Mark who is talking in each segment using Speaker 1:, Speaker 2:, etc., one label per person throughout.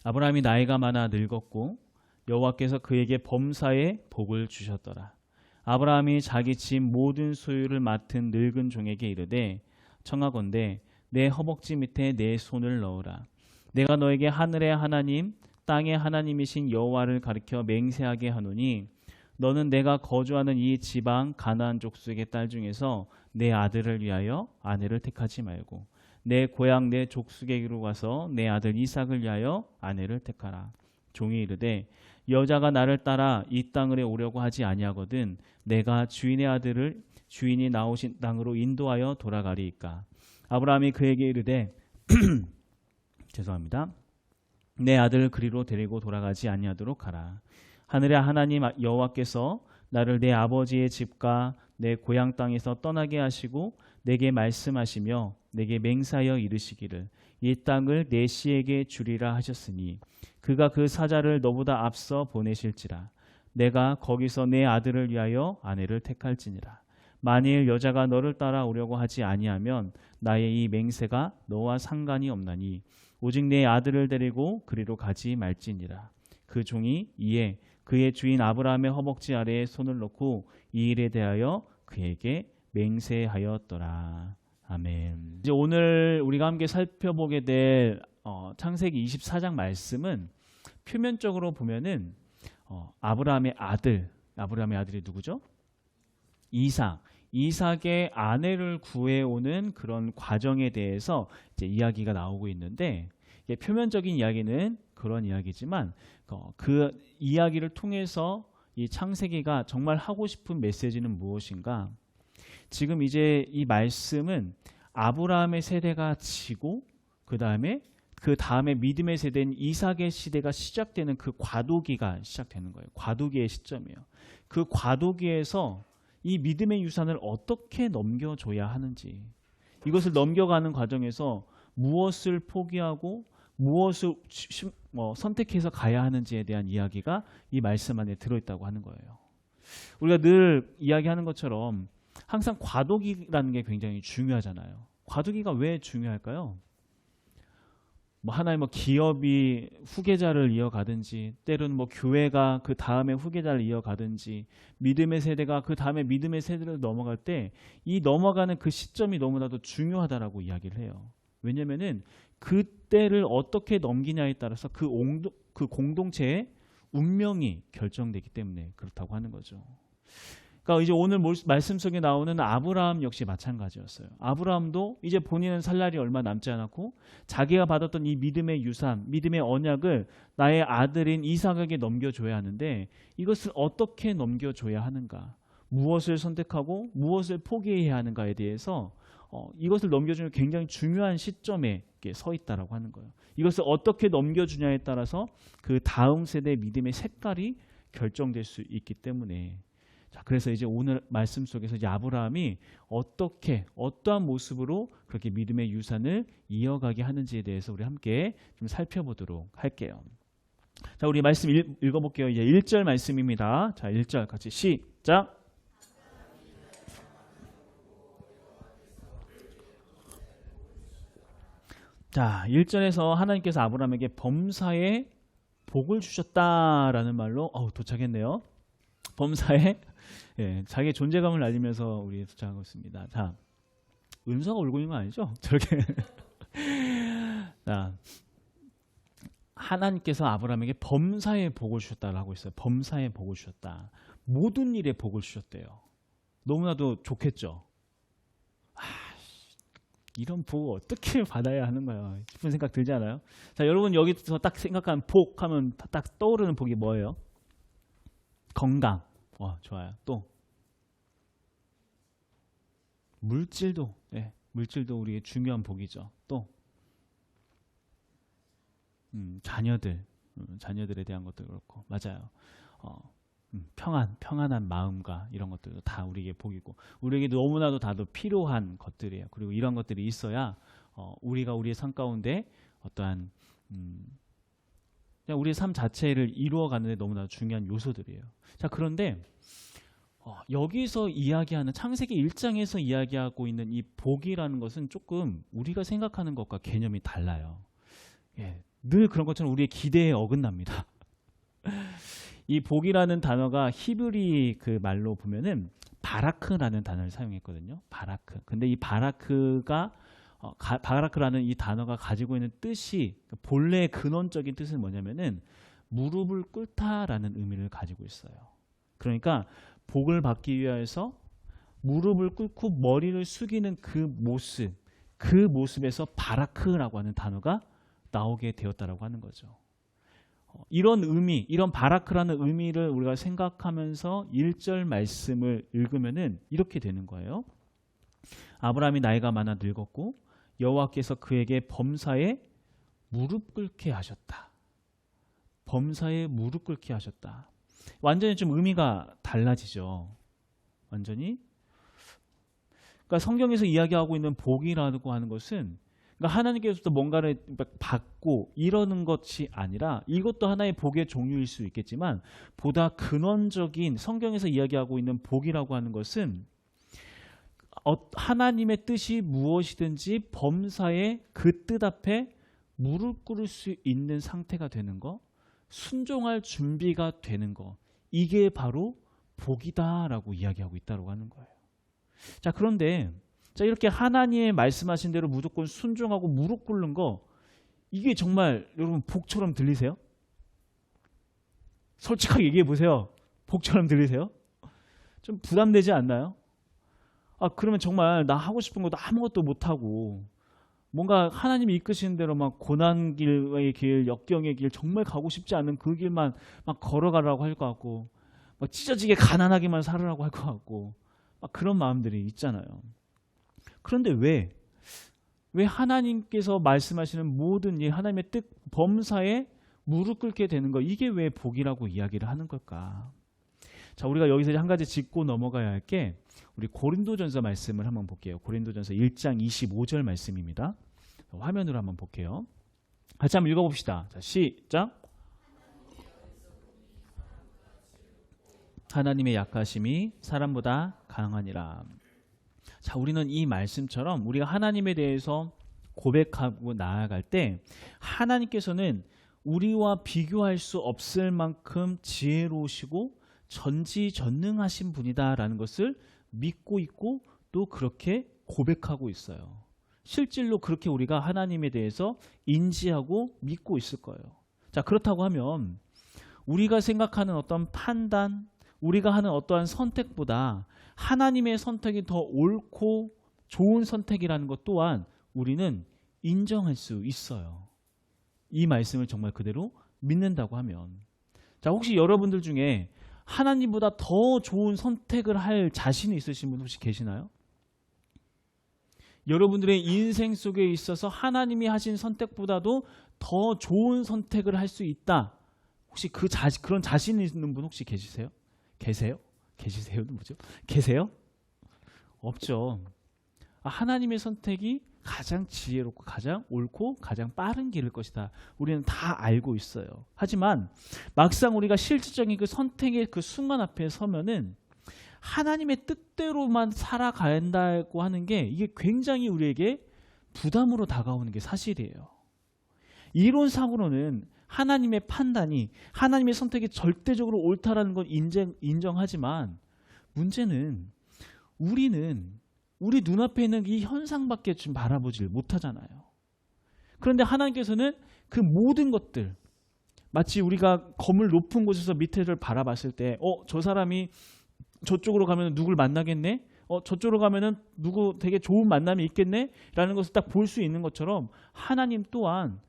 Speaker 1: 아브라함이 나이가 많아 늙었고 여호와께서 그에게 범사에 복을 주셨더라. 아브라함이 자기 집 모든 소유를 맡은 늙은 종에게 이르되 청하건대 내 허벅지 밑에 내 손을 넣으라. 내가 너에게 하늘의 하나님 땅의 하나님이신 여호와를 가리켜 맹세하게 하노니 너는 내가 거주하는 이 지방 가나안 족속의 딸 중에서 내 아들을 위하여 아내를 택하지 말고 내 고향 내 족속에게로 가서 내 아들 이삭을 위하여 아내를 택하라. 종이 이르되 여자가 나를 따라 이 땅을 오려고 하지 아니하거든 내가 주인의 아들을 주인이 나오신 땅으로 인도하여 돌아가리이까. 아브라함이 그에게 이르되 죄송합니다. 내 아들을 그리로 데리고 돌아가지 아니하도록 하라. 하늘의 하나님 여호와께서 나를 내 아버지의 집과 내 고향 땅에서 떠나게 하시고 내게 말씀하시며 내게 맹세하여 이르시기를 이 땅을 내 씨에게 주리라 하셨으니 그가 그 사자를 너보다 앞서 보내실지라. 내가 거기서 내 아들을 위하여 아내를 택할지니라. 만일 여자가 너를 따라오려고 하지 아니하면 나의 이 맹세가 너와 상관이 없나니 오직 내 아들을 데리고 그리로 가지 말지니라. 그 종이 이에 그의 주인 아브라함의 허벅지 아래에 손을 놓고 이 일에 대하여 그에게 맹세하였더라. 아멘. 이제 오늘 우리가 함께 살펴보게 될 창세기 24장 말씀은 표면적으로 보면은 아브라함의 아들이 누구죠? 이삭의 아내를 구해오는 그런 과정에 대해서 이제 이야기가 나오고 있는데 이게 표면적인 이야기는 그런 이야기지만 그 이야기를 통해서 이 창세기가 정말 하고 싶은 메시지는 무엇인가? 지금 이제 이 말씀은 아브라함의 세대가 지고 그 다음에 믿음의 세대인 이삭의 시대가 시작되는 그 과도기가 시작되는 거예요. 과도기의 시점이에요. 그 과도기에서 이 믿음의 유산을 어떻게 넘겨줘야 하는지, 이것을 넘겨가는 과정에서 무엇을 포기하고 무엇을 선택해서 가야 하는지에 대한 이야기가 이 말씀 안에 들어있다고 하는 거예요. 우리가 늘 이야기하는 것처럼 항상 과도기라는 게 굉장히 중요하잖아요. 과도기가 왜 중요할까요? 하나의 기업이 후계자를 이어가든지 때로는 교회가 그 다음에 후계자를 이어가든지 믿음의 세대가 그 다음에 믿음의 세대를 넘어갈 때 이 넘어가는 그 시점이 너무나도 중요하다라고 이야기를 해요. 왜냐면은 그때를 어떻게 넘기냐에 따라서 그 공동체의 운명이 결정되기 때문에 그렇다고 하는 거죠. 그러니까 이제 오늘 말씀 속에 나오는 아브라함 역시 마찬가지였어요. 아브라함도 이제 본인은 살 날이 얼마 남지 않았고 자기가 받았던 이 믿음의 유산, 믿음의 언약을 나의 아들인 이삭에게 넘겨줘야 하는데 이것을 어떻게 넘겨줘야 하는가? 무엇을 선택하고 무엇을 포기해야 하는가에 대해서 이것을 넘겨주는 굉장히 중요한 시점에 서 있다라고 하는 거예요. 이것을 어떻게 넘겨주냐에 따라서 그 다음 세대의 믿음의 색깔이 결정될 수 있기 때문에 자, 그래서 이제 오늘 말씀 속에서 이제 아브라함이 어떠한 모습으로 그렇게 믿음의 유산을 이어가게 하는지에 대해서 우리 함께 좀 살펴보도록 할게요. 자, 우리 말씀 읽어볼게요. 이제 1절 말씀입니다. 자, 1절 같이 시작. 자, 1절에서 하나님께서 아브라함에게 범사에 복을 주셨다라는 말로 도착했네요. 범사에 자기의 존재감을 알리면서 우리 도착하고 있습니다. 자, 은서가 울고 있는 거 아니죠? 저렇게. 자, 하나님께서 아브라함에게 범사에 복을 주셨다고 하고 있어요. 범사에 복을 주셨다. 모든 일에 복을 주셨대요. 너무나도 좋겠죠? 이런 복을 어떻게 받아야 하는 거야 싶은 생각 들지 않아요? 자, 여러분 여기서 딱 생각하는 복 하면 딱 떠오르는 복이 뭐예요? 건강. 좋아요. 또 물질도 우리의 중요한 복이죠. 또 자녀들에 대한 것도 그렇고 맞아요. 평안한 마음과 이런 것들도 다 우리에게 복이고 우리에게 너무나도 다도 필요한 것들이에요. 그리고 이런 것들이 있어야 우리가 우리의 삶 가운데 어떠한 우리의 삶 자체를 이루어가는 데 너무나 중요한 요소들이에요. 자, 그런데 여기서 이야기하는 창세기 1장에서 이야기하고 있는 이 복이라는 것은 조금 우리가 생각하는 것과 개념이 달라요. 늘 그런 것처럼 우리의 기대에 어긋납니다. 이 복이라는 단어가 히브리 그 말로 보면은 바라크라는 단어를 사용했거든요. 바라크. 근데 이 바라크가 바라크라는 이 단어가 가지고 있는 뜻이 본래의 근원적인 뜻은 뭐냐면은 무릎을 꿇다라는 의미를 가지고 있어요. 그러니까 복을 받기 위해서 무릎을 꿇고 머리를 숙이는 그 모습에서 바라크라고 하는 단어가 나오게 되었다라고 하는 거죠. 이런 의미, 이런 바라크라는 의미를 우리가 생각하면서 1절 말씀을 읽으면은 이렇게 되는 거예요. 아브라함이 나이가 많아 늙었고 여호와께서 그에게 범사에 무릎 꿇게 하셨다. 범사에 무릎 꿇게 하셨다. 완전히 좀 의미가 달라지죠. 완전히. 그러니까 성경에서 이야기하고 있는 복이라고 하는 것은 그러니까 하나님께서부터 뭔가를 받고 이러는 것이 아니라 이것도 하나의 복의 종류일 수 있겠지만 보다 근원적인 성경에서 이야기하고 있는 복이라고 하는 것은 하나님의 뜻이 무엇이든지 범사에 그 뜻 앞에 무릎 꿇을 수 있는 상태가 되는 거, 순종할 준비가 되는 거, 이게 바로 복이다라고 이야기하고 있다고 하는 거예요. 자, 그런데 이렇게 하나님의 말씀하신 대로 무조건 순종하고 무릎 꿇는 거, 이게 정말 여러분 복처럼 들리세요? 솔직하게 얘기해 보세요. 복처럼 들리세요? 좀 부담되지 않나요? 그러면 정말 나 하고 싶은 것도 아무것도 못하고 뭔가 하나님이 이끄시는 대로 막 고난길의 길, 역경의 길, 정말 가고 싶지 않은 그 길만 막 걸어가라고 할 것 같고 막 찢어지게 가난하게만 살으라고 할 것 같고 막 그런 마음들이 있잖아요. 그런데 왜 하나님께서 말씀하시는 모든 일, 하나님의 뜻 범사에 무릎 꿇게 되는 거, 이게 왜 복이라고 이야기를 하는 걸까? 자, 우리가 여기서 한 가지 짚고 넘어가야 할 게 우리 고린도전서 말씀을 한번 볼게요. 고린도전서 1장 25절 말씀입니다. 화면으로 한번 볼게요. 같이 한번 읽어봅시다. 자, 시작. 하나님의 약하심이 사람보다 강하니라. 자, 우리는 이 말씀처럼 우리가 하나님에 대해서 고백하고 나아갈 때 하나님께서는 우리와 비교할 수 없을 만큼 지혜로우시고 전지전능하신 분이다라는 것을 믿고 있고 또 그렇게 고백하고 있어요. 실질로 그렇게 우리가 하나님에 대해서 인지하고 믿고 있을 거예요. 자, 그렇다고 하면 우리가 생각하는 어떤 판단, 우리가 하는 어떠한 선택보다 하나님의 선택이 더 옳고 좋은 선택이라는 것 또한 우리는 인정할 수 있어요. 이 말씀을 정말 그대로 믿는다고 하면. 자, 혹시 여러분들 중에 하나님보다 더 좋은 선택을 할 자신이 있으신 분 혹시 계시나요? 여러분들의 인생 속에 있어서 하나님이 하신 선택보다도 더 좋은 선택을 할 수 있다. 혹시 그런 자신 있는 분 혹시 계시세요? 계시세요는 뭐죠? 계세요? 없죠. 하나님의 선택이 가장 지혜롭고 가장 옳고 가장 빠른 길일 것이다. 우리는 다 알고 있어요. 하지만 막상 우리가 실질적인 그 선택의 그 순간 앞에 서면은 하나님의 뜻대로만 살아간다고 하는 게 이게 굉장히 우리에게 부담으로 다가오는 게 사실이에요. 이론상으로는 하나님의 판단이, 하나님의 선택이 절대적으로 옳다라는 건 인정하지만 문제는 우리 눈앞에 있는 이 현상밖에 좀 바라보질 못하잖아요. 그런데 하나님께서는 그 모든 것들, 마치 우리가 건물 높은 곳에서 밑에를 바라봤을 때 저 사람이 저쪽으로 가면 누굴 만나겠네? 저쪽으로 가면은 누구 되게 좋은 만남이 있겠네? 라는 것을 딱 볼 수 있는 것처럼 하나님 또한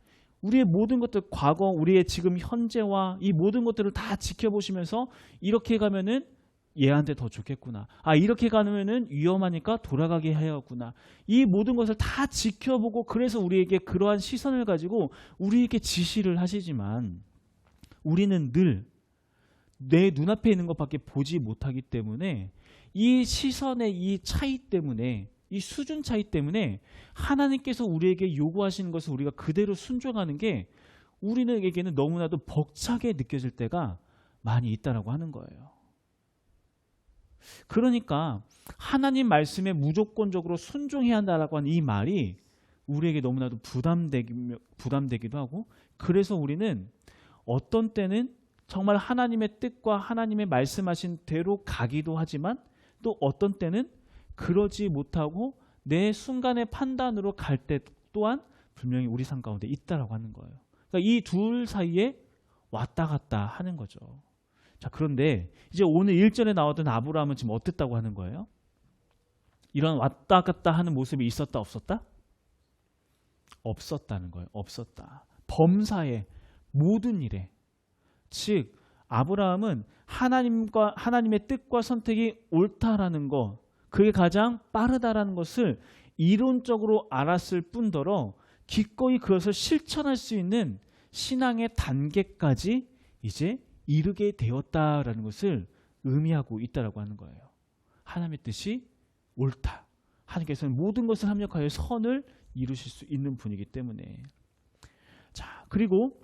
Speaker 1: 우리의 모든 것들, 과거, 우리의 지금 현재와 이 모든 것들을 다 지켜보시면서 이렇게 가면은 얘한테 더 좋겠구나. 이렇게 가면은 위험하니까 돌아가게 해야겠구나. 이 모든 것을 다 지켜보고 그래서 우리에게 그러한 시선을 가지고 우리에게 지시를 하시지만 우리는 늘 내 눈앞에 있는 것밖에 보지 못하기 때문에 이 시선의 이 차이 때문에, 이 수준 차이 때문에 하나님께서 우리에게 요구하시는 것을 우리가 그대로 순종하는 게 우리에게는 너무나도 벅차게 느껴질 때가 많이 있다라고 하는 거예요. 그러니까 하나님 말씀에 무조건적으로 순종해야 한다라고 하는 이 말이 우리에게 너무나도 부담되기도 하고, 그래서 우리는 어떤 때는 정말 하나님의 뜻과 하나님의 말씀하신 대로 가기도 하지만 또 어떤 때는 그러지 못하고 내 순간의 판단으로 갈 때 또한 분명히 우리 삶 가운데 있다라고 하는 거예요. 그러니까 이 둘 사이에 왔다 갔다 하는 거죠. 자, 그런데 이제 오늘 1절에 나왔던 아브라함은 지금 어땠다고 하는 거예요? 이런 왔다 갔다 하는 모습이 있었다 없었다? 없었다는 거예요. 없었다. 범사의 모든 일에. 즉 아브라함은 하나님의 뜻과 선택이 옳다라는 것, 그게 가장 빠르다라는 것을 이론적으로 알았을 뿐더러 기꺼이 그것을 실천할 수 있는 신앙의 단계까지 이제 이르게 되었다라는 것을 의미하고 있다라고 하는 거예요. 하나님의 뜻이 옳다. 하나님께서는 모든 것을 합력하여 선을 이루실 수 있는 분이기 때문에. 자, 그리고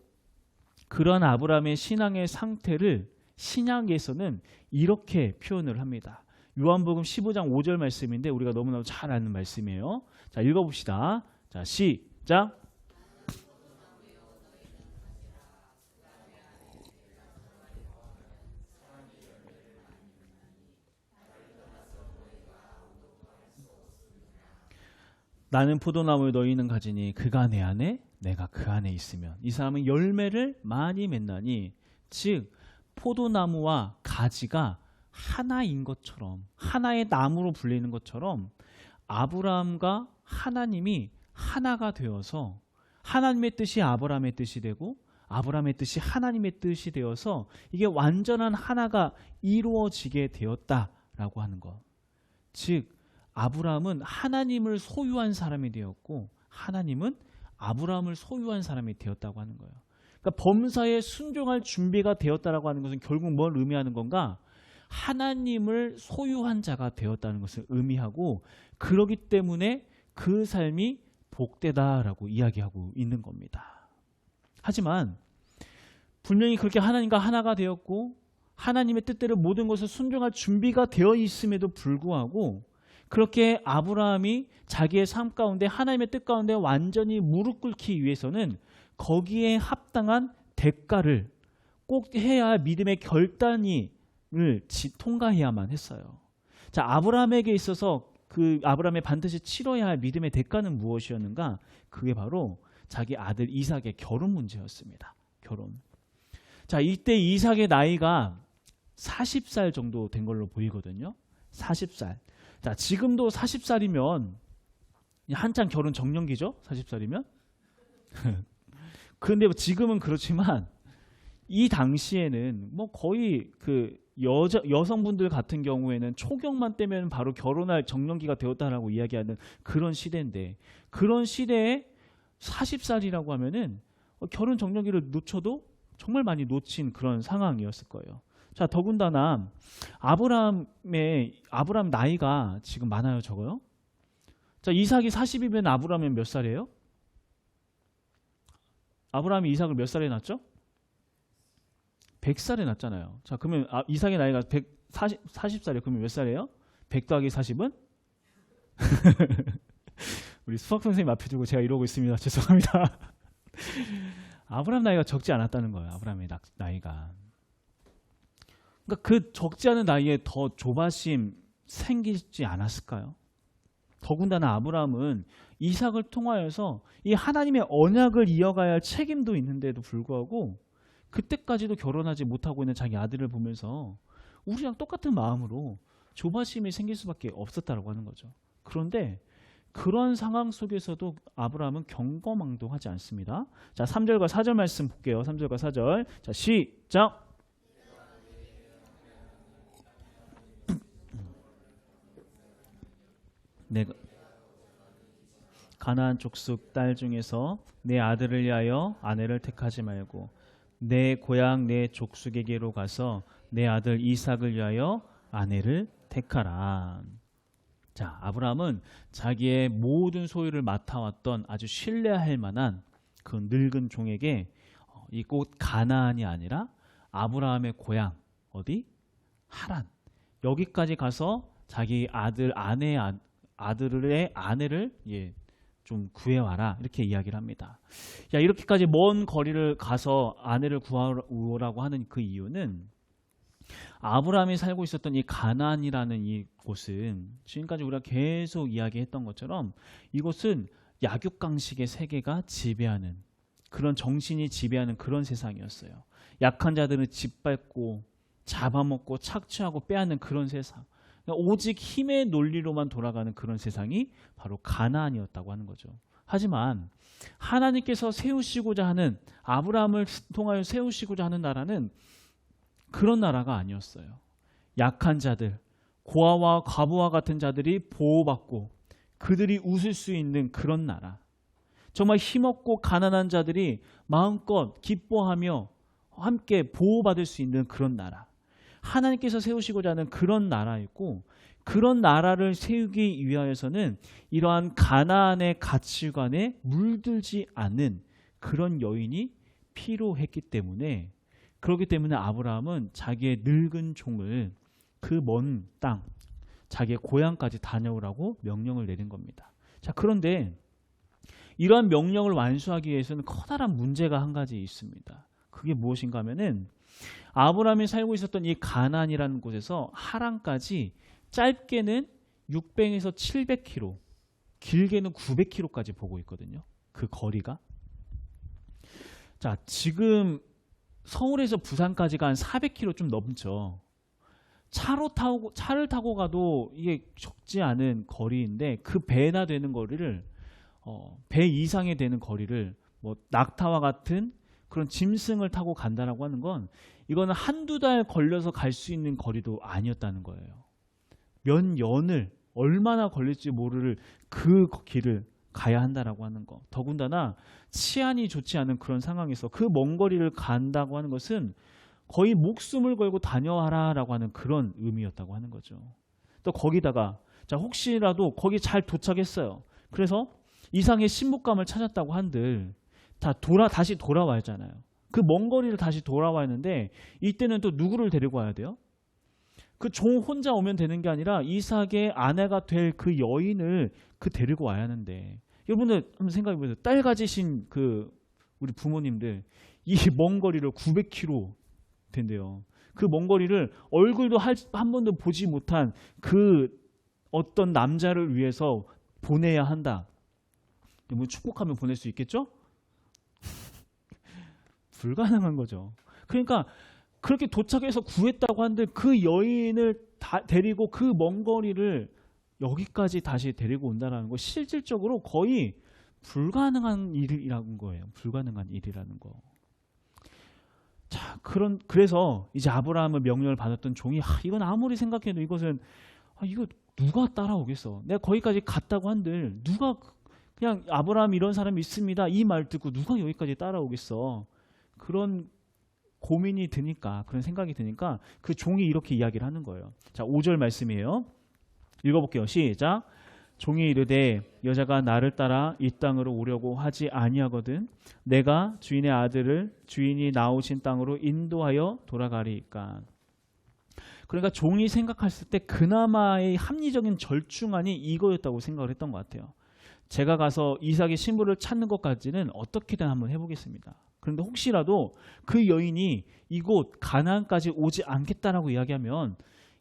Speaker 1: 그런 아브라함의 신앙의 상태를 신약에서는 이렇게 표현을 합니다. 요한복음 15장 5절 말씀인데 우리가 너무나도 잘 아는 말씀이에요. 자, 읽어봅시다. 자, 시작. 나는 포도나무에 너희는 가지니 그가 내 안에 내가 그 안에 있으면 이 사람은 열매를 많이 맺나니, 즉 포도나무와 가지가 하나인 것처럼, 하나의 나무로 불리는 것처럼 아브라함과 하나님이 하나가 되어서 하나님의 뜻이 아브라함의 뜻이 되고 아브라함의 뜻이 하나님의 뜻이 되어서 이게 완전한 하나가 이루어지게 되었다라고 하는 것. 즉 아브라함은 하나님을 소유한 사람이 되었고 하나님은 아브라함을 소유한 사람이 되었다고 하는 거예요. 그러니까 범사에 순종할 준비가 되었다라고 하는 것은 결국 뭘 의미하는 건가? 하나님을 소유한 자가 되었다는 것을 의미하고, 그러기 때문에 그 삶이 복되다라고 이야기하고 있는 겁니다. 하지만 분명히 그렇게 하나님과 하나가 되었고 하나님의 뜻대로 모든 것을 순종할 준비가 되어 있음에도 불구하고 그렇게 아브라함이 자기의 삶 가운데 하나님의 뜻 가운데 완전히 무릎 꿇기 위해서는 거기에 합당한 대가를 꼭 해야 할 믿음의 결단을 통과해야만 했어요. 자, 아브라함에게 있어서 그 아브라함이 반드시 치러야 할 믿음의 대가는 무엇이었는가? 그게 바로 자기 아들 이삭의 결혼 문제였습니다. 결혼. 자, 이때 이삭의 나이가 40살 정도 된 걸로 보이거든요. 40살. 자, 지금도 40살이면 한창 결혼 정년기죠? 40살이면. 근데 지금은 그렇지만 이 당시에는 뭐 거의 그 여성분들 같은 경우에는 초경만 떼면 바로 결혼할 정년기가 되었다라고 이야기하는 그런 시대인데, 그런 시대에 40살이라고 하면은 결혼 정년기를 놓쳐도 정말 많이 놓친 그런 상황이었을 거예요. 자, 더군다나 아브라함 나이가 지금 많아요, 적어요? 자, 이삭이 40이면 아브라함은 몇 살이에요? 아브라함이 이삭을 몇 살에 낳았죠? 100살에 낳았잖아요. 자, 그러면 이삭의 나이가 40살이에요. 그러면 몇 살이에요? 100 더하기 40은? 우리 수학 선생님 앞에 두고 제가 이러고 있습니다. 죄송합니다. 아브라함 나이가 적지 않았다는 거예요. 아브라함의 나이가. 그러니까 그 적지 않은 나이에 더 조바심 생기지 않았을까요? 더군다나 아브라함은 이삭을 통하여서 이 하나님의 언약을 이어가야 할 책임도 있는데도 불구하고 그때까지도 결혼하지 못하고 있는 자기 아들을 보면서 우리랑 똑같은 마음으로 조바심이 생길 수밖에 없었다라고 하는 거죠. 그런데 그런 상황 속에서도 아브라함은 경거망동하지 않습니다. 자, 3절과 4절 말씀 볼게요. 3절과 4절. 자, 시작. 내가 가나안 족속 딸 중에서 내 아들을 위하여 아내를 택하지 말고 내 고향 내 족속에게로 가서 내 아들 이삭을 위하여 아내를 택하라. 자, 아브라함은 자기의 모든 소유를 맡아왔던 아주 신뢰할 만한 그 늙은 종에게 이 곧 가나안이 아니라 아브라함의 고향 어디? 하란. 여기까지 가서 자기 아들의 아내를 좀 구해와라 이렇게 이야기를 합니다. 야, 이렇게까지 먼 거리를 가서 아내를 구하라고 하는 그 이유는 아브라함이 살고 있었던 이 가나안이라는 이 곳은 지금까지 우리가 계속 이야기했던 것처럼 이곳은 약육강식의 세계가 지배하는 그런 정신이 지배하는 그런 세상이었어요. 약한 자들은 짓밟고 잡아먹고 착취하고 빼앗는 그런 세상. 그러니까 오직 힘의 논리로만 돌아가는 그런 세상이 바로 가나안이었다고 하는 거죠. 하지만 하나님께서 세우시고자 하는 아브라함을 통하여 세우시고자 하는 나라는 그런 나라가 아니었어요. 약한 자들, 고아와 과부와 같은 자들이 보호받고 그들이 웃을 수 있는 그런 나라. 정말 힘없고 가난한 자들이 마음껏 기뻐하며 함께 보호받을 수 있는 그런 나라. 하나님께서 세우시고자 하는 그런 나라였고 그런 나라를 세우기 위하여서는 이러한 가나안의 가치관에 물들지 않는 그런 여인이 필요했기 때문에 그렇기 때문에 아브라함은 자기의 늙은 종을 그 먼 땅, 자기의 고향까지 다녀오라고 명령을 내린 겁니다. 자, 그런데 이러한 명령을 완수하기 위해서는 커다란 문제가 한 가지 있습니다. 그게 무엇인가 하면은 아브라함이 살고 있었던 이 가나안이라는 곳에서 하란까지 짧게는 600에서 700km, 길게는 900km까지 보고 있거든요. 그 거리가. 자, 지금 서울에서 부산까지가 한 400km 좀 넘죠. 차를 타고 가도 이게 적지 않은 거리인데 그 배나 되는 거리를 배 이상이 되는 거리를 뭐 낙타와 같은 그런 짐승을 타고 간다라고 하는 건 이거는 한두 달 걸려서 갈 수 있는 거리도 아니었다는 거예요. 몇 년을 얼마나 걸릴지 모를 그 길을 가야 한다라고 하는 거. 더군다나 치안이 좋지 않은 그런 상황에서 그 먼 거리를 간다고 하는 것은 거의 목숨을 걸고 다녀와라라고 하는 그런 의미였다고 하는 거죠. 또 거기다가 자 혹시라도 거기 잘 도착했어요. 그래서 이상의 신부감을 찾았다고 한들 다시 돌아와야 하잖아요. 그 먼 거리를 다시 돌아와야 하는데 이때는 또 누구를 데리고 와야 돼요? 그 종 혼자 오면 되는 게 아니라 이삭의 아내가 될 그 여인을 데리고 와야 하는데 여러분들 한번 생각해 보세요. 딸 가지신 그 우리 부모님들 이 먼 거리를 900km 된대요. 그 먼 거리를 얼굴도 한 번도 보지 못한 그 어떤 남자를 위해서 보내야 한다. 뭐 축복하면 보낼 수 있겠죠? 불가능한 거죠. 그러니까 그렇게 도착해서 구했다고 한들 그 여인을 데리고 그 먼 거리를 여기까지 다시 데리고 온다는 거 실질적으로 거의 불가능한 일이라는 거예요. 불가능한 일이라는 거. 자, 그래서 이제 아브라함의 명령을 받았던 종이 이건 아무리 생각해도 이것은 이거 누가 따라오겠어. 내가 거기까지 갔다고 한들 누가 그냥 아브라함 이런 사람이 있습니다. 이 말 듣고 누가 여기까지 따라오겠어. 그런 고민이 드니까 그런 생각이 드니까 그 종이 이렇게 이야기를 하는 거예요. 자, 5절 말씀이에요. 읽어볼게요. 시작. 종이 이르되 여자가 나를 따라 이 땅으로 오려고 하지 아니하거든 내가 주인의 아들을 주인이 나오신 땅으로 인도하여 돌아가리이까. 그러니까 종이 생각했을 때 그나마의 합리적인 절충안이 이거였다고 생각을 했던 것 같아요. 제가 가서 이삭의 신부를 찾는 것까지는 어떻게든 한번 해보겠습니다. 그런데 혹시라도 그 여인이 이곳 가나안까지 오지 않겠다라고 이야기하면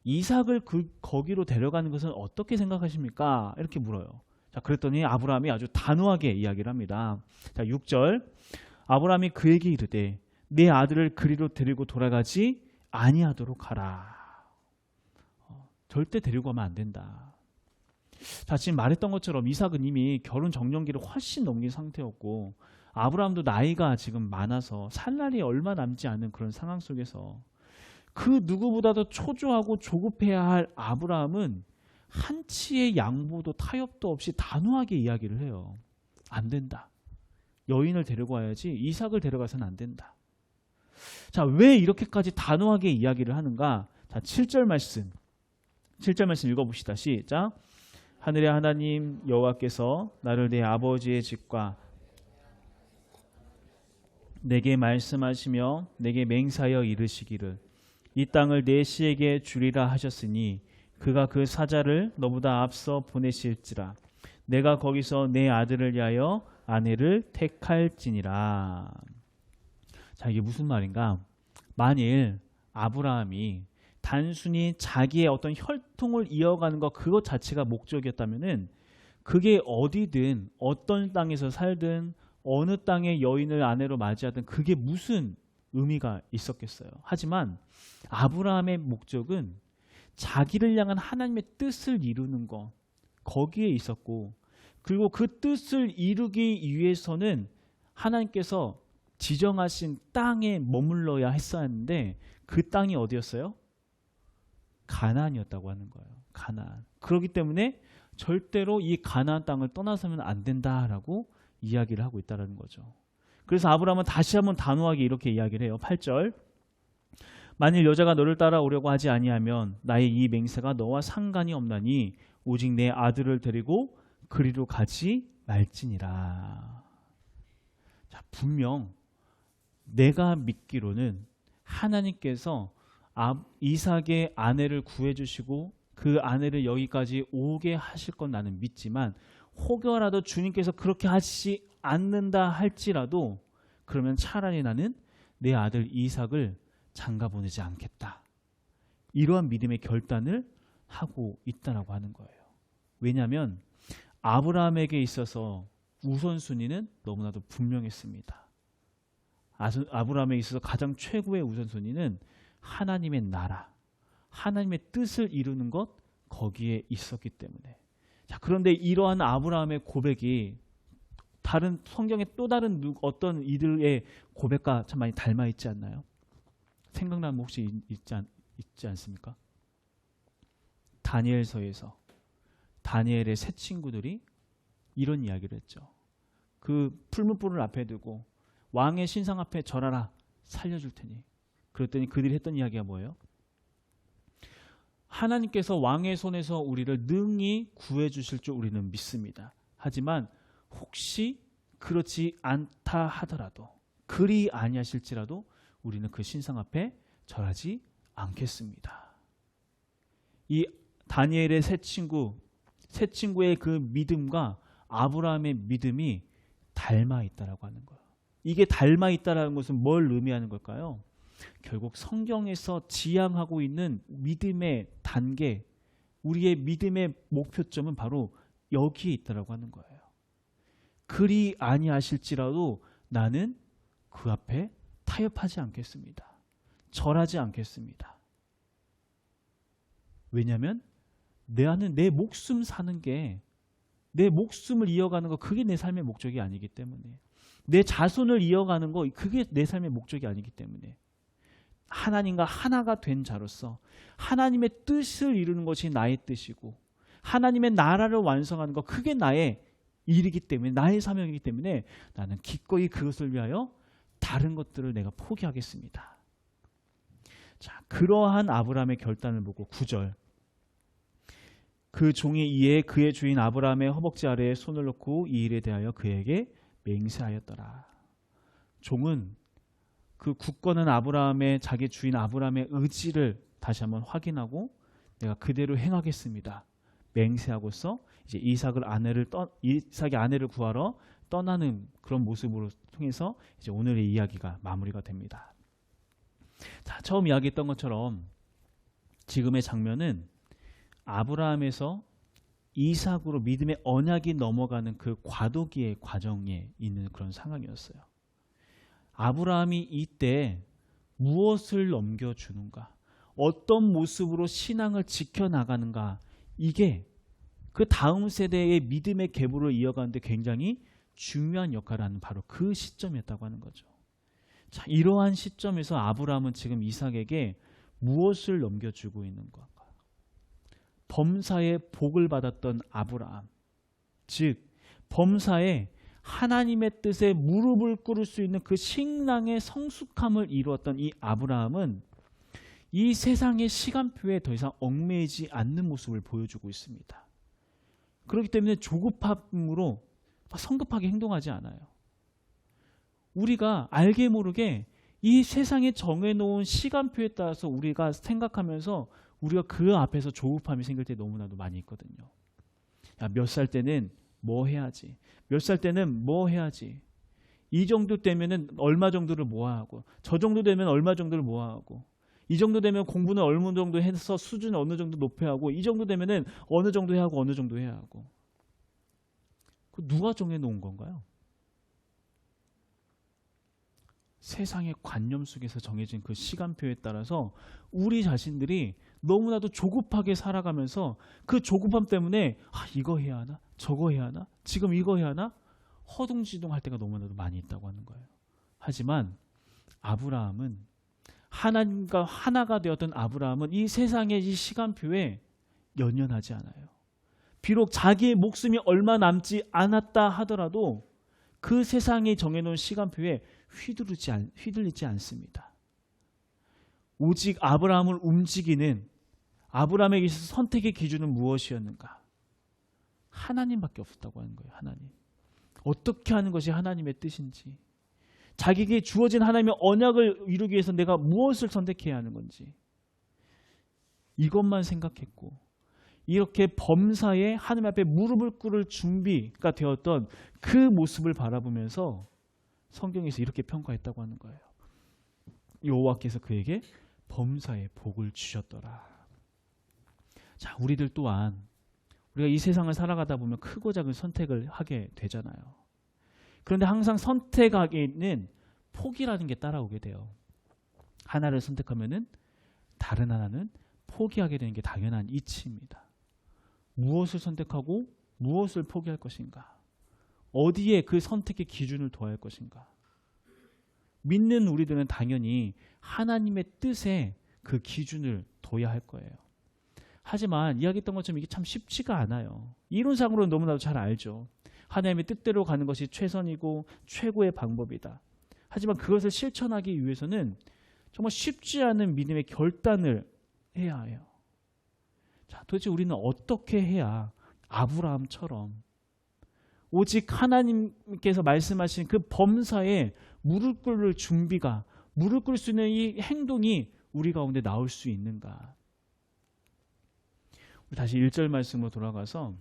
Speaker 1: 이삭을 거기로 데려가는 것은 어떻게 생각하십니까? 이렇게 물어요. 자, 그랬더니 아브라함이 아주 단호하게 이야기를 합니다. 자, 6절. 아브라함이 그에게 이르되 내 아들을 그리로 데리고 돌아가지 아니하도록 하라. 절대 데리고 가면 안 된다. 자, 지금 말했던 것처럼 이삭은 이미 결혼 정년기를 훨씬 넘긴 상태였고 아브라함도 나이가 지금 많아서 살 날이 얼마 남지 않은 그런 상황 속에서 그 누구보다도 초조하고 조급해야 할 아브라함은 한치의 양보도 타협도 없이 단호하게 이야기를 해요. 안 된다. 여인을 데리고 와야지 이삭을 데려가서는 안 된다. 자, 왜 이렇게까지 단호하게 이야기를 하는가? 자, 7절 말씀 읽어봅시다. 시작. 하늘의 하나님 여호와께서 나를 내 아버지의 집과 내게 말씀하시며 내게 맹세하여 이르시기를 이 땅을 내 씨에게 주리라 하셨으니 그가 그 사자를 너보다 앞서 보내실지라 내가 거기서 내 아들을 위하여 아내를 택할지니라. 자, 이게 무슨 말인가? 만일 아브라함이 단순히 자기의 어떤 혈통을 이어가는 것 그것 자체가 목적이었다면은 그게 어디든 어떤 땅에서 살든 어느 땅의 여인을 아내로 맞이하든 그게 무슨 의미가 있었겠어요. 하지만 아브라함의 목적은 자기를 향한 하나님의 뜻을 이루는 것 거기에 있었고, 그리고 그 뜻을 이루기 위해서는 하나님께서 지정하신 땅에 머물러야 했었는데 그 땅이 어디였어요? 가나안이었다고 하는 거예요. 가나안. 그렇기 때문에 절대로 이 가나안 땅을 떠나서는 안 된다라고 이야기를 하고 있다는 거죠. 그래서 아브라함은 다시 한번 단호하게 이렇게 이야기를 해요. 8절. 만일 여자가 너를 따라오려고 하지 아니하면 나의 이 맹세가 너와 상관이 없나니 오직 내 아들을 데리고 그리로 가지 말지니라. 자, 분명 내가 믿기로는 하나님께서 이삭의 아내를 구해주시고 그 아내를 여기까지 오게 하실 건 나는 믿지만, 혹여라도 주님께서 그렇게 하시지 않는다 할지라도 그러면 차라리 나는 내 아들 이삭을 장가 보내지 않겠다. 이러한 믿음의 결단을 하고 있다라고 하는 거예요. 왜냐하면 아브라함에게 있어서 우선순위는 너무나도 분명했습니다. 아브라함에 있어서 가장 최고의 우선순위는 하나님의 나라, 하나님의 뜻을 이루는 것 거기에 있었기 때문에. 자, 그런데 이러한 아브라함의 고백이 다른 성경의 또 다른 어떤 이들의 고백과 참 많이 닮아 있지 않나요? 생각나면 혹시 있지 않습니까? 다니엘서에서 다니엘의 세 친구들이 이런 이야기를 했죠. 그 풀무불을 앞에 두고 왕의 신상 앞에 절하라, 살려줄 테니. 그랬더니 그들이 했던 이야기가 뭐예요? 하나님께서 왕의 손에서 우리를 능히 구해주실 줄 우리는 믿습니다. 하지만 혹시 그렇지 않다 하더라도, 그리 아니하실지라도 우리는 그 신상 앞에 절하지 않겠습니다. 이 다니엘의 세 친구의 그 믿음과 아브라함의 믿음이 닮아 있다라고 하는 거예요. 이게 닮아 있다라는 것은 뭘 의미하는 걸까요? 결국 성경에서 지향하고 있는 믿음의 단계, 우리의 믿음의 목표점은 바로 여기에 있다라고 하는 거예요. 그리 아니하실지라도 나는 그 앞에 타협하지 않겠습니다. 절하지 않겠습니다. 왜냐하면 나는 내 목숨 사는 게, 내 목숨을 이어가는 거 그게 내 삶의 목적이 아니기 때문에, 내 자손을 이어가는 거 그게 내 삶의 목적이 아니기 때문에 하나님과 하나가 된 자로서 하나님의 뜻을 이루는 것이 나의 뜻이고 하나님의 나라를 완성하는 것 그게 나의 일이기 때문에, 나의 사명이기 때문에 나는 기꺼이 그것을 위하여 다른 것들을 내가 포기하겠습니다. 자, 그러한 아브라함의 결단을 보고 9절. 그 종이 이에 그의 주인 아브라함의 허벅지 아래에 손을 놓고 이 일에 대하여 그에게 맹세하였더라. 종은 그 굳건한 아브라함의, 자기 주인 아브라함의 의지를 다시 한번 확인하고 내가 그대로 행하겠습니다. 맹세하고서 이제 이삭의 아내를 구하러 떠나는 그런 모습으로 통해서 이제 오늘의 이야기가 마무리가 됩니다. 자, 처음 이야기했던 것처럼 지금의 장면은 아브라함에서 이삭으로 믿음의 언약이 넘어가는 그 과도기의 과정에 있는 그런 상황이었어요. 아브라함이 이때 무엇을 넘겨주는가, 어떤 모습으로 신앙을 지켜나가는가, 이게 그 다음 세대의 믿음의 계보를 이어가는 데 굉장히 중요한 역할을 하는 바로 그 시점이었다고 하는 거죠. 자, 이러한 시점에서 아브라함은 지금 이삭에게 무엇을 넘겨주고 있는 건가? 범사의 복을 받았던 아브라함, 즉 범사에 하나님의 뜻에 무릎을 꿇을 수 있는 그 신앙의 성숙함을 이루었던 이 아브라함은 이 세상의 시간표에 더 이상 얽매이지 않는 모습을 보여주고 있습니다. 그렇기 때문에 조급함으로 성급하게 행동하지 않아요. 우리가 알게 모르게 이 세상에 정해놓은 시간표에 따라서 우리가 생각하면서 우리가 그 앞에서 조급함이 생길 때 너무나도 많이 있거든요. 몇 살 때는 뭐 해야지. 몇 살 때는 뭐 해야지. 이 정도 되면은 얼마 정도를 모아하고, 저 정도 되면 얼마 정도를 모아하고, 이 정도 되면 공부는 어느 정도 해서 수준을 어느 정도 높여야 하고, 이 정도 되면은 어느 정도 해야 하고, 어느 정도 해야 하고. 그 누가 정해놓은 건가요? 세상의 관념 속에서 정해진 그 시간표에 따라서 우리 자신들이 너무나도 조급하게 살아가면서 그 조급함 때문에 이거 해야 하나? 저거 해야 하나? 지금 이거 해야 하나? 허둥지둥할 때가 너무나도 많이 있다고 하는 거예요. 하지만 아브라함은, 하나님과 하나가 되었던 아브라함은 이 세상의 이 시간표에 연연하지 않아요. 비록 자기의 목숨이 얼마 남지 않았다 하더라도 그 세상이 정해놓은 시간표에 휘둘리지 않습니다. 오직 아브라함을 움직이는, 아브라함에게 있어서 선택의 기준은 무엇이었는가? 하나님밖에 없었다고 하는 거예요. 하나님. 어떻게 하는 것이 하나님의 뜻인지, 자기에게 주어진 하나님의 언약을 이루기 위해서 내가 무엇을 선택해야 하는 건지, 이것만 생각했고, 이렇게 범사에 하나님 앞에 무릎을 꿇을 준비가 되었던 그 모습을 바라보면서 성경에서 이렇게 평가했다고 하는 거예요. 여호와께서 그에게 범사에 복을 주셨더라. 자, 우리들 또한 우리가 이 세상을 살아가다 보면 크고 작은 선택을 하게 되잖아요. 그런데 항상 선택하기에는 포기라는 게 따라오게 돼요. 하나를 선택하면은 다른 하나는 포기하게 되는 게 당연한 이치입니다. 무엇을 선택하고 무엇을 포기할 것인가? 어디에 그 선택의 기준을 둬야 할 것인가? 믿는 우리들은 당연히 하나님의 뜻에 그 기준을 둬야 할 거예요. 하지만 이야기했던 것처럼 이게 참 쉽지가 않아요. 이론상으로는 너무나도 잘 알죠. 하나님의 뜻대로 가는 것이 최선이고 최고의 방법이다. 하지만 그것을 실천하기 위해서는 정말 쉽지 않은 믿음의 결단을 해야 해요. 자, 도대체 우리는 어떻게 해야 아브라함처럼 오직 하나님께서 말씀하신 그 범사에 무릎 꿇을 준비가, 무릎 꿇을 수 있는 이 행동이 우리 가운데 나올 수 있는가? 우리 다시 1절 말씀으로 돌아가서,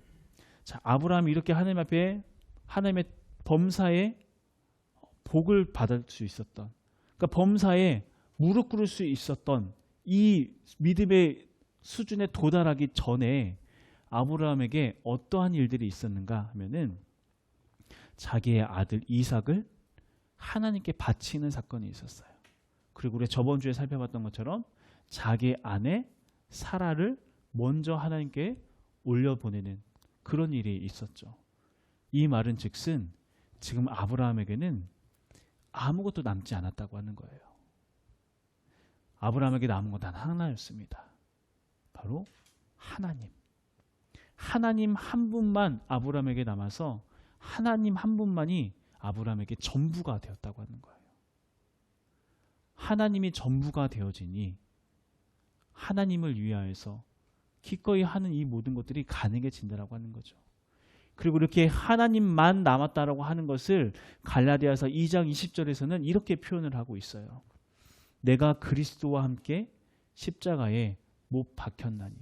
Speaker 1: 자, 아브라함이 이렇게 하나님 앞에 하나님의 범사에 복을 받을 수 있었던, 그러니까 범사에 무릎 꿇을 수 있었던 이 믿음의 수준에 도달하기 전에 아브라함에게 어떠한 일들이 있었는가 하면은 자기의 아들 이삭을 하나님께 바치는 사건이 있었어요. 그리고 우리 저번 주에 살펴봤던 것처럼 자기 아내 사라를 먼저 하나님께 올려보내는 그런 일이 있었죠. 이 말은 즉슨 지금 아브라함에게는 아무것도 남지 않았다고 하는 거예요. 아브라함에게 남은 건 단 하나였습니다. 바로 하나님. 하나님 한 분만 아브라함에게 남아서 하나님 한 분만이 아브라함에게 전부가 되었다고 하는 거예요. 하나님이 전부가 되어지니 하나님을 위하여서 기꺼이 하는 이 모든 것들이 가능해진다라고 하는 거죠. 그리고 이렇게 하나님만 남았다라고 하는 것을 갈라디아서 2장 20절에서는 이렇게 표현을 하고 있어요. 내가 그리스도와 함께 십자가에 못 박혔나니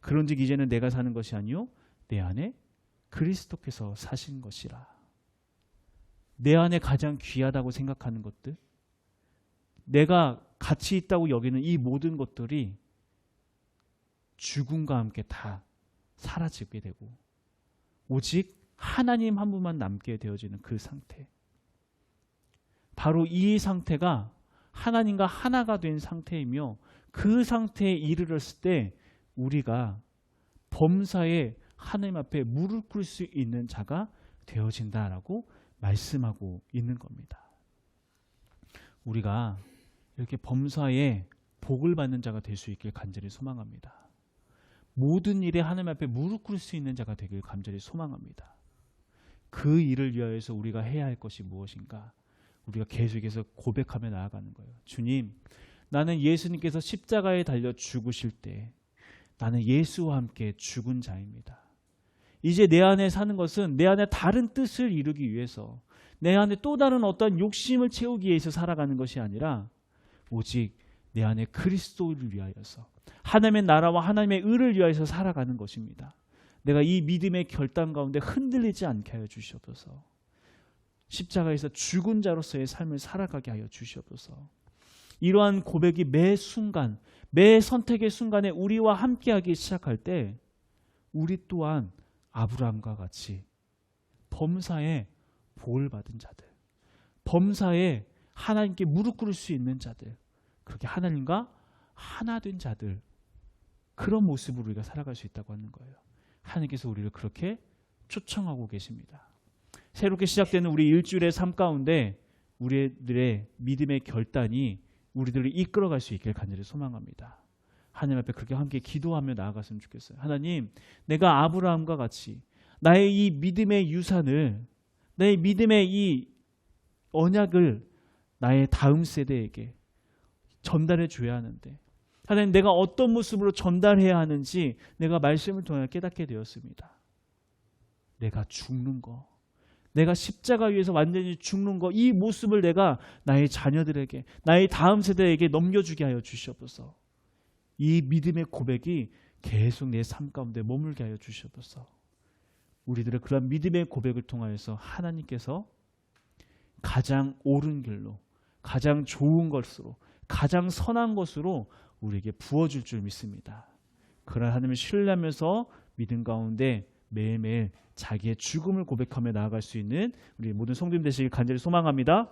Speaker 1: 그런즉 이제는 내가 사는 것이 아니요 내 안에 그리스도께서 사신 것이라. 내 안에 가장 귀하다고 생각하는 것들, 내가 가치 있다고 여기는 이 모든 것들이 죽음과 함께 다 사라지게 되고 오직 하나님 한 분만 남게 되어지는 그 상태, 바로 이 상태가 하나님과 하나가 된 상태이며, 그 상태에 이르렀을 때 우리가 범사에 하나님 앞에 무릎 꿇을 수 있는 자가 되어진다라고 말씀하고 있는 겁니다. 우리가 이렇게 범사에 복을 받는 자가 될 수 있길 간절히 소망합니다. 모든 일에 하나님 앞에 무릎 꿇을 수 있는 자가 되길 간절히 소망합니다. 그 일을 위하여서 우리가 해야 할 것이 무엇인가? 우리가 계속해서 고백하며 나아가는 거예요. 주님, 나는 예수님께서 십자가에 달려 죽으실 때 나는 예수와 함께 죽은 자입니다. 이제 내 안에 사는 것은 내 안에 다른 뜻을 이루기 위해서, 내 안에 또 다른 어떤 욕심을 채우기 위해서 살아가는 것이 아니라 오직 내 안에 그리스도를 위하여서, 하나님의 나라와 하나님의 의를 위하여서 살아가는 것입니다. 내가 이 믿음의 결단 가운데 흔들리지 않게 하여 주시옵소서. 십자가에서 죽은 자로서의 삶을 살아가게 하여 주시옵소서. 이러한 고백이 매 순간, 매 선택의 순간에 우리와 함께하기 시작할 때 우리 또한 아브라함과 같이 범사에 복을 받은 자들, 범사에 하나님께 무릎 꿇을 수 있는 자들, 그렇게 하나님과 하나 된 자들, 그런 모습으로 우리가 살아갈 수 있다고 하는 거예요. 하나님께서 우리를 그렇게 초청하고 계십니다. 새롭게 시작되는 우리 일주일의 삶 가운데 우리들의 믿음의 결단이 우리들을 이끌어갈 수 있길 간절히 소망합니다. 하나님 앞에 그렇게 함께 기도하며 나아갔으면 좋겠어요. 하나님, 내가 아브라함과 같이 나의 이 믿음의 유산을, 내 믿음의 이 언약을 나의 다음 세대에게 전달해 줘야 하는데, 하나님, 내가 어떤 모습으로 전달해야 하는지 내가 말씀을 통해 깨닫게 되었습니다. 내가 죽는 거, 내가 십자가 위에서 완전히 죽는 거, 이 모습을 내가 나의 자녀들에게, 나의 다음 세대에게 넘겨주게 하여 주시옵소서. 이 믿음의 고백이 계속 내 삶 가운데 머물게 하여 주시옵소서. 우리들의 그런 믿음의 고백을 통하여서 하나님께서 가장 옳은 길로, 가장 좋은 것으로, 가장 선한 것으로 우리에게 부어줄 줄 믿습니다. 그러나 하나님을 신뢰하면서 믿음 가운데 매일매일 자기의 죽음을 고백하며 나아갈 수 있는 우리 모든 성도님 되시길 간절히 소망합니다.